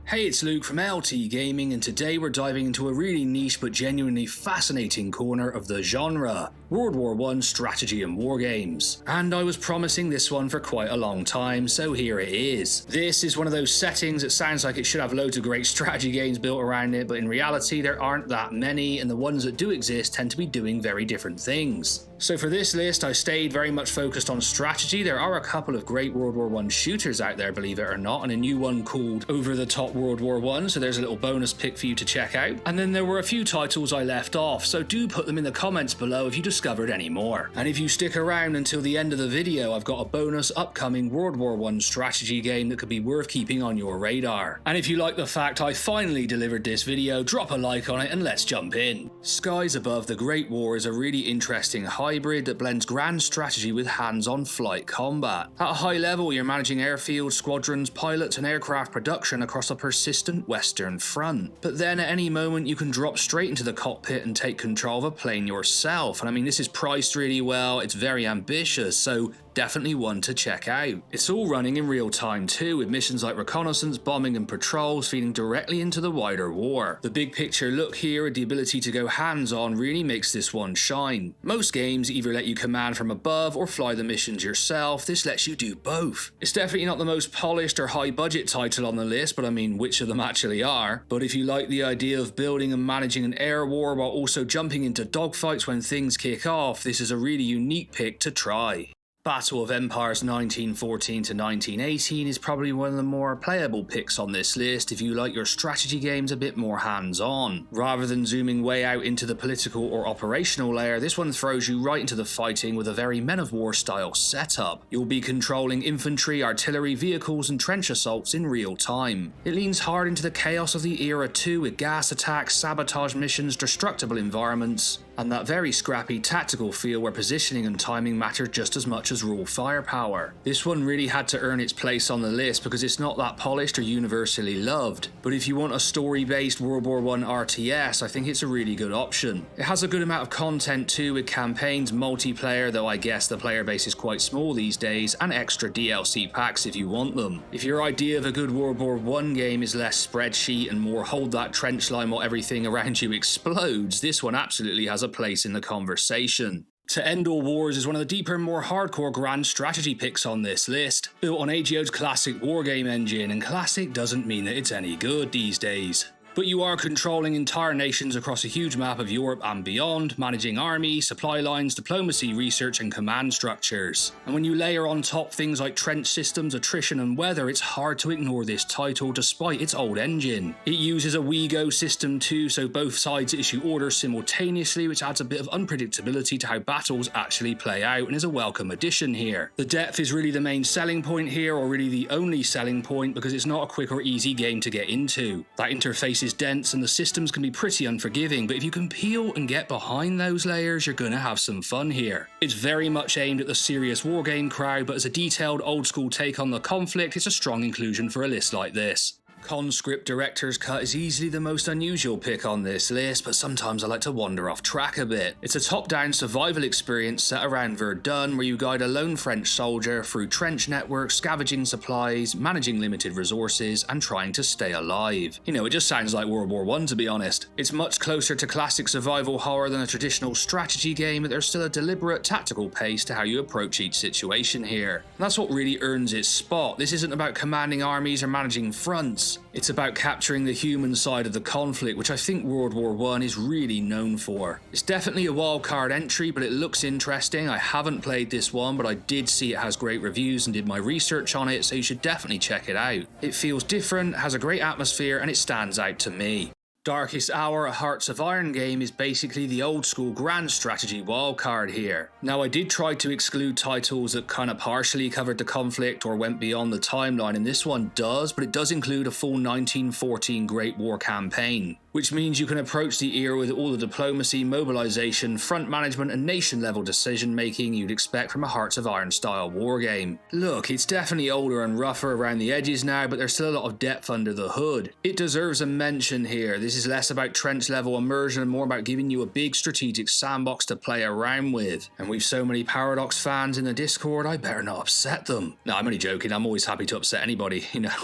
Hey, it's Luke from LT Gaming, and today we're diving into a really niche but genuinely fascinating corner of the genre, World War I strategy and wargames. And I was promising this one for quite a long time, so here it is. This is one of those settings that sounds like it should have loads of great strategy games built around it, but in reality there aren't that many, and the ones that do exist tend to be doing very different things. So for this list, I stayed very much focused on strategy. There are a couple of great World War I shooters out there, believe it or not, and a new one called Over the Top World War I, so there's a little bonus pick for you to check out. And then there were a few titles I left off, so do put them in the comments below if you discovered any more. And if you stick around until the end of the video, I've got a bonus upcoming World War I strategy game that could be worth keeping on your radar. And if you like the fact I finally delivered this video, drop a like on it and let's jump in. Skies Above the Great War is a really interesting hybrid that blends grand strategy with hands-on flight combat. At a high level, you're managing airfields, squadrons, pilots and aircraft production across a persistent Western front. But then at any moment you can drop straight into the cockpit and take control of a plane yourself. And I mean, this is priced really well, it's very ambitious, so definitely one to check out. It's all running in real time too, with missions like reconnaissance, bombing and patrols feeding directly into the wider war. The big picture look here and the ability to go hands-on really makes this one shine. Most games either let you command from above or fly the missions yourself. This lets you do both. It's definitely not the most polished or high budget title on the list, but I mean, which of them actually are? But if you like the idea of building and managing an air war while also jumping into dogfights when things kick off, this is a really unique pick to try. Battle of Empires 1914 to 1918 is probably one of the more playable picks on this list if you like your strategy games a bit more hands-on. Rather than zooming way out into the political or operational layer, this one throws you right into the fighting with a very Men of War style setup. You'll be controlling infantry, artillery, vehicles and trench assaults in real time. It leans hard into the chaos of the era too, with gas attacks, sabotage missions, destructible environments, and that very scrappy tactical feel where positioning and timing matter just as much as raw firepower. This one really had to earn its place on the list because it's not that polished or universally loved, but if you want a story-based World War I RTS, I think it's a really good option. It has a good amount of content too, with campaigns, multiplayer, though I guess the player base is quite small these days, and extra DLC packs if you want them. If your idea of a good World War I game is less spreadsheet and more hold that trench line while everything around you explodes, this one absolutely has a place in the conversation. To End All Wars is one of the deeper and more hardcore grand strategy picks on this list. Built on AGO's classic wargame engine, and classic doesn't mean that it's any good these days. But you are controlling entire nations across a huge map of Europe and beyond, managing army, supply lines, diplomacy, research and command structures. And when you layer on top things like trench systems, attrition and weather, it's hard to ignore this title despite its old engine. It uses a WeGo system too, so both sides issue orders simultaneously, which adds a bit of unpredictability to how battles actually play out and is a welcome addition here. The depth is really the main selling point here, or really the only selling point, because it's not a quick or easy game to get into. That interface is dense and the systems can be pretty unforgiving, but if you can peel and get behind those layers, you're gonna have some fun here. It's very much aimed at the serious wargame crowd, but as a detailed old school take on the conflict, it's a strong inclusion for a list like this. Conscript Director's Cut is easily the most unusual pick on this list, but sometimes I like to wander off track a bit. It's a top-down survival experience set around Verdun, where you guide a lone French soldier through trench networks, scavenging supplies, managing limited resources, and trying to stay alive. You know, it just sounds like World War I to be honest. It's much closer to classic survival horror than a traditional strategy game, but there's still a deliberate tactical pace to how you approach each situation here. And that's what really earns its spot. This isn't about commanding armies or managing fronts. It's about capturing the human side of the conflict, which I think World War I is really known for. It's definitely a wildcard entry, but it looks interesting. I haven't played this one, but I did see it has great reviews and did my research on it, so you should definitely check it out. It feels different, has a great atmosphere, and it stands out to me. Darkest Hour, a Hearts of Iron game, is basically the old school grand strategy wildcard here. Now I did try to exclude titles that kind of partially covered the conflict or went beyond the timeline, and this one does, but it does include a full 1914 Great War campaign, which means you can approach the era with all the diplomacy, mobilization, front management and nation level decision making you'd expect from a Hearts of Iron style wargame. Look, it's definitely older and rougher around the edges now, but there's still a lot of depth under the hood. It deserves a mention here. This This is less about trench level immersion and more about giving you a big strategic sandbox to play around with. And we've so many Paradox fans in the Discord, I better not upset them. No, I'm only joking, I'm always happy to upset anybody, you know.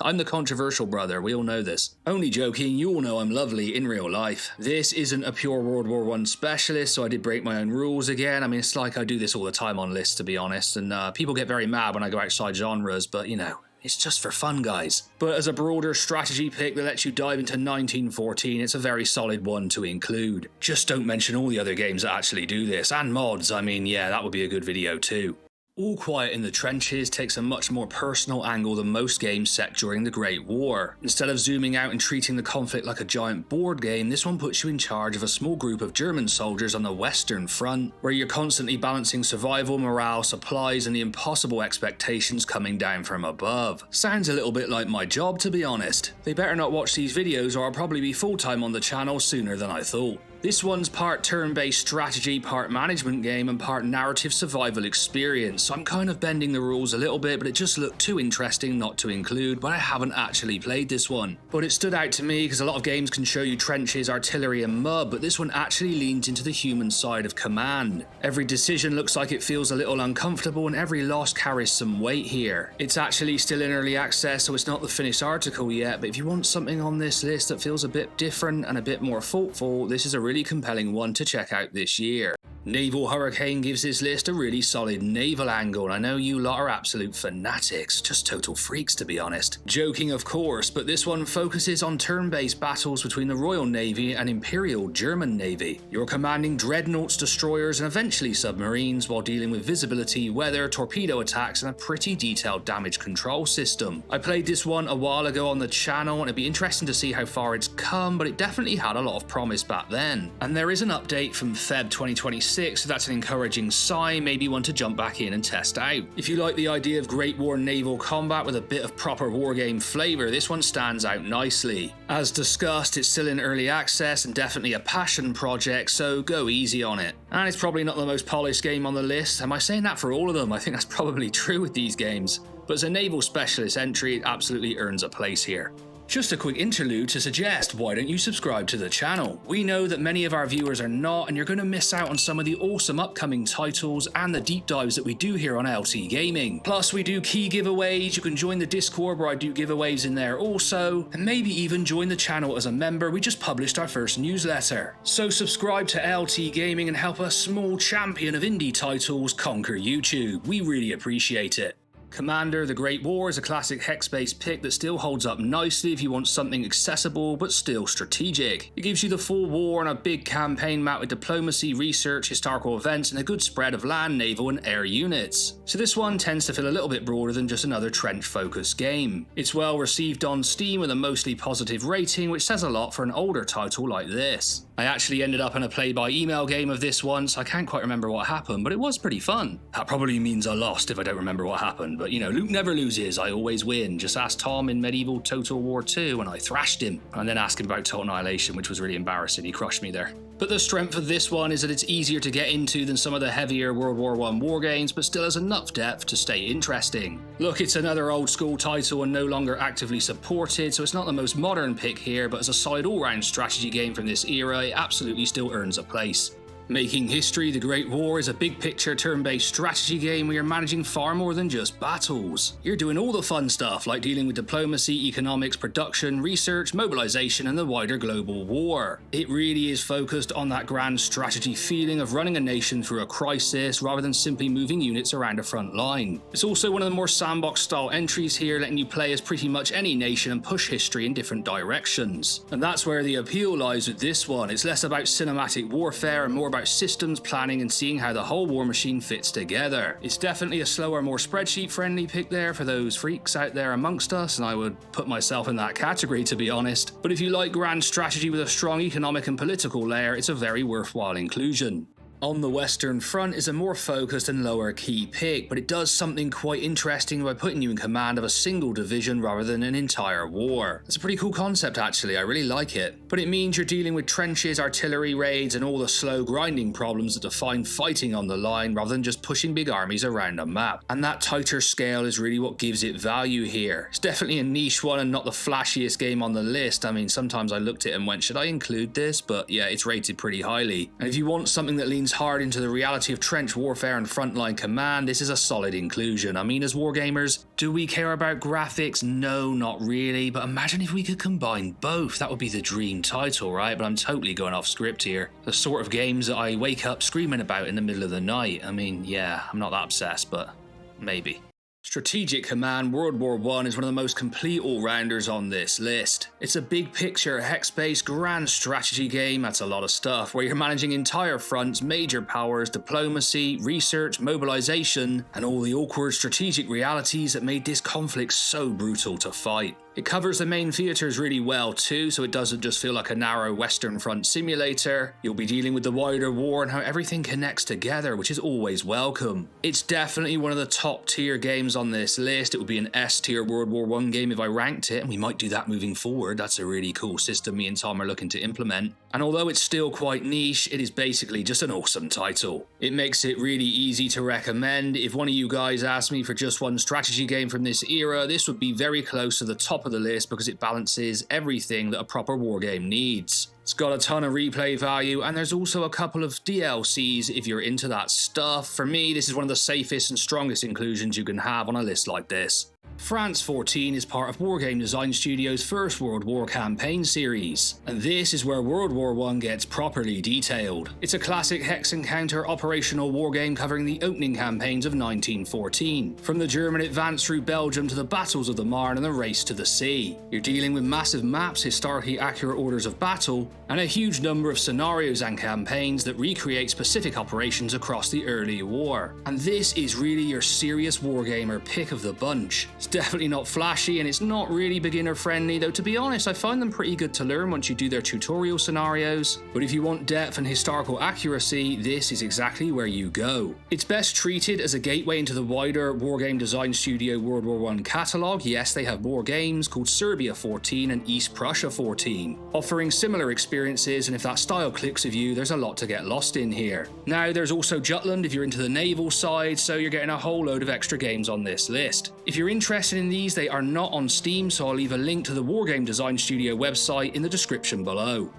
I'm the controversial brother, we all know this. Only joking, you all know I'm lovely in real life. This isn't a pure World War I specialist, so I did break my own rules again. I mean, it's like I do this all the time on lists, to be honest, and people get very mad when I go outside genres, but you know, it's just for fun, guys. But as a broader strategy pick that lets you dive into 1914, it's a very solid one to include. Just don't mention all the other games that actually do this, and mods. I mean, yeah, that would be a good video too. All Quiet in the Trenches takes a much more personal angle than most games set during the Great War. Instead of zooming out and treating the conflict like a giant board game, this one puts you in charge of a small group of German soldiers on the Western Front, where you're constantly balancing survival, morale, supplies, and the impossible expectations coming down from above. Sounds a little bit like my job, to be honest. They better not watch these videos or I'll probably be full-time on the channel sooner than I thought. This one's part turn-based strategy, part management game, and part narrative survival experience, so I'm kind of bending the rules a little bit, but it just looked too interesting not to include, but I haven't actually played this one. But it stood out to me because a lot of games can show you trenches, artillery, and mud, but this one actually leans into the human side of command. Every decision looks like it feels a little uncomfortable, and every loss carries some weight here. It's actually still in early access, so it's not the finished article yet, but if you want something on this list that feels a bit different and a bit more thoughtful, this is a really compelling one to check out this year. Naval Hurricane gives this list a really solid naval angle, and I know you lot are absolute fanatics, just total freaks to be honest. Joking of course, but this one focuses on turn-based battles between the Royal Navy and Imperial German Navy. You're commanding dreadnoughts, destroyers, and eventually submarines while dealing with visibility, weather, torpedo attacks, and a pretty detailed damage control system. I played this one a while ago on the channel, and it'd be interesting to see how far it's come, but it definitely had a lot of promise back then. And there is an update from Feb 2026, so that's an encouraging sign, maybe one to jump back in and test out. If you like the idea of Great War naval combat with a bit of proper wargame flavour, this one stands out nicely. As discussed, it's still in early access and definitely a passion project, so go easy on it. And it's probably not the most polished game on the list. Am I saying that for all of them? I think that's probably true with these games. But as a naval specialist entry, it absolutely earns a place here. Just a quick interlude to suggest, why don't you subscribe to the channel? We know that many of our viewers are not, and you're going to miss out on some of the awesome upcoming titles and the deep dives that we do here on LT Gaming. Plus we do key giveaways, you can join the Discord where I do giveaways in there also, and maybe even join the channel as a member. We just published our first newsletter. So subscribe to LT Gaming and help a small champion of indie titles conquer YouTube. We really appreciate it. Commander: The Great War is a classic hex-based pick that still holds up nicely if you want something accessible but still strategic. It gives you the full war on a big campaign map with diplomacy, research, historical events, and a good spread of land, naval, and air units. So this one tends to feel a little bit broader than just another trench-focused game. It's well received on Steam with a mostly positive rating, which says a lot for an older title like this. I actually ended up in a play-by-email game of this once. I can't quite remember what happened, but it was pretty fun. That probably means I lost if I don't remember what happened, but you know, Luke never loses, I always win. Just ask Tom in Medieval Total War 2 and I thrashed him. And then ask him about Total Annihilation, which was really embarrassing, he crushed me there. But the strength of this one is that it's easier to get into than some of the heavier World War I war games, but still has enough depth to stay interesting. Look, it's another old school title and no longer actively supported, so it's not the most modern pick here, but as a solid all-round strategy game from this era, it absolutely still earns a place. Making history: The Great War is a big picture turn-based strategy game where you're managing far more than just battles. You're doing all the fun stuff like dealing with diplomacy, economics, production, research, mobilization, and the wider global war. It really is focused on that grand strategy feeling of running a nation through a crisis rather than simply moving units around a front line. It's also one of the more sandbox style entries here, letting you play as pretty much any nation and push history in different directions. And that's where the appeal lies with this one. It's less about cinematic warfare and more about systems planning and seeing how the whole war machine fits together. It's definitely a slower, more spreadsheet friendly pick there for those freaks out there amongst us, and I would put myself in that category to be honest. But if you like grand strategy with a strong economic and political layer, it's a very worthwhile inclusion. On the Western Front is a more focused and lower key pick, but it does something quite interesting by putting you in command of a single division rather than an entire war. It's a pretty cool concept actually, I really like it. But it means you're dealing with trenches, artillery raids, and all the slow grinding problems that define fighting on the line rather than just pushing big armies around a map. And that tighter scale is really what gives it value here. It's definitely a niche one and not the flashiest game on the list. I mean, sometimes I looked at it and went, should I include this? But yeah, it's rated pretty highly. And if you want something that leans hard into the reality of trench warfare and frontline command, this is a solid inclusion. I mean, as wargamers, do we care about graphics? No, not really, but imagine if we could combine both. That would be the dream title, right? But I'm totally going off script here. The sort of games that I wake up screaming about in the middle of the night. I mean, yeah, I'm not that obsessed, but maybe. Strategic Command World War I is one of the most complete all-rounders on this list. It's a big picture, hex-based, grand strategy game, that's a lot of stuff, where you're managing entire fronts, major powers, diplomacy, research, mobilization, and all the awkward strategic realities that made this conflict so brutal to fight. It covers the main theatres really well too, so it doesn't just feel like a narrow Western Front simulator. You'll be dealing with the wider war and how everything connects together, which is always welcome. It's definitely one of the top tier games on this list. It would be an S tier World War I game if I ranked it, and we might do that moving forward. That's a really cool system me and Tom are looking to implement. And although it's still quite niche, it is basically just an awesome title. It makes it really easy to recommend. If one of you guys asked me for just one strategy game from this era, this would be very close to the top of the list because it balances everything that a proper wargame needs. It's got a ton of replay value, and there's also a couple of DLCs if you're into that stuff. For me, this is one of the safest and strongest inclusions you can have on a list like this. France 14 is part of Wargame Design Studio's first World War campaign series, and this is where World War I gets properly detailed. It's a classic hex encounter operational wargame covering the opening campaigns of 1914, from the German advance through Belgium to the battles of the Marne and the race to the sea. You're dealing with massive maps, historically accurate orders of battle, and a huge number of scenarios and campaigns that recreate specific operations across the early war. And this is really your serious wargamer pick of the bunch. It's definitely not flashy and it's not really beginner friendly, though to be honest I find them pretty good to learn once you do their tutorial scenarios. But if you want depth and historical accuracy, this is exactly where you go. It's best treated as a gateway into the wider Wargame Design Studio World War I catalogue. Yes, they have more games called Serbia 14 and East Prussia 14, offering similar experiences, and if that style clicks with you, there's a lot to get lost in here. Now there's also Jutland if you're into the naval side, so you're getting a whole load of extra games on this list. If you're interested in these, they are not on Steam, so I'll leave a link to the Wargame Design Studio website in the description below.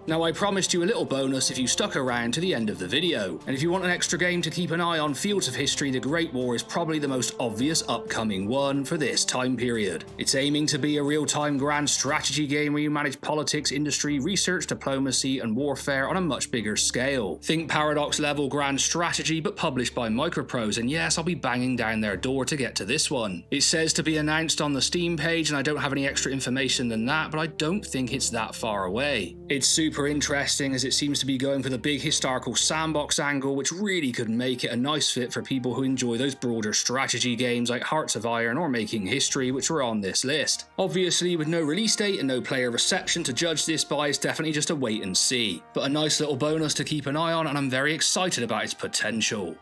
Now I promised you a little bonus if you stuck around to the end of the video, and if you want an extra game to keep an eye on fields of history, the Great War is probably the most obvious upcoming one for this time period. It's aiming to be a real-time grand strategy game where you manage politics, industry, research, diplomacy, and warfare on a much bigger scale. Think Paradox level grand strategy, but published by Microprose, and yes, I'll be banging down their door to get to this one. It says to be announced on the Steam page, and I don't have any extra information than that, but I don't think it's that far away. It's super interesting as it seems to be going for the big historical sandbox angle, which really could make it a nice fit for people who enjoy those broader strategy games like Hearts of Iron or Making History, which were on this list. Obviously, with no release date and no player reception to judge this by, it's definitely just a wait and see, but a nice little bonus to keep an eye on, and I'm very excited about its potential.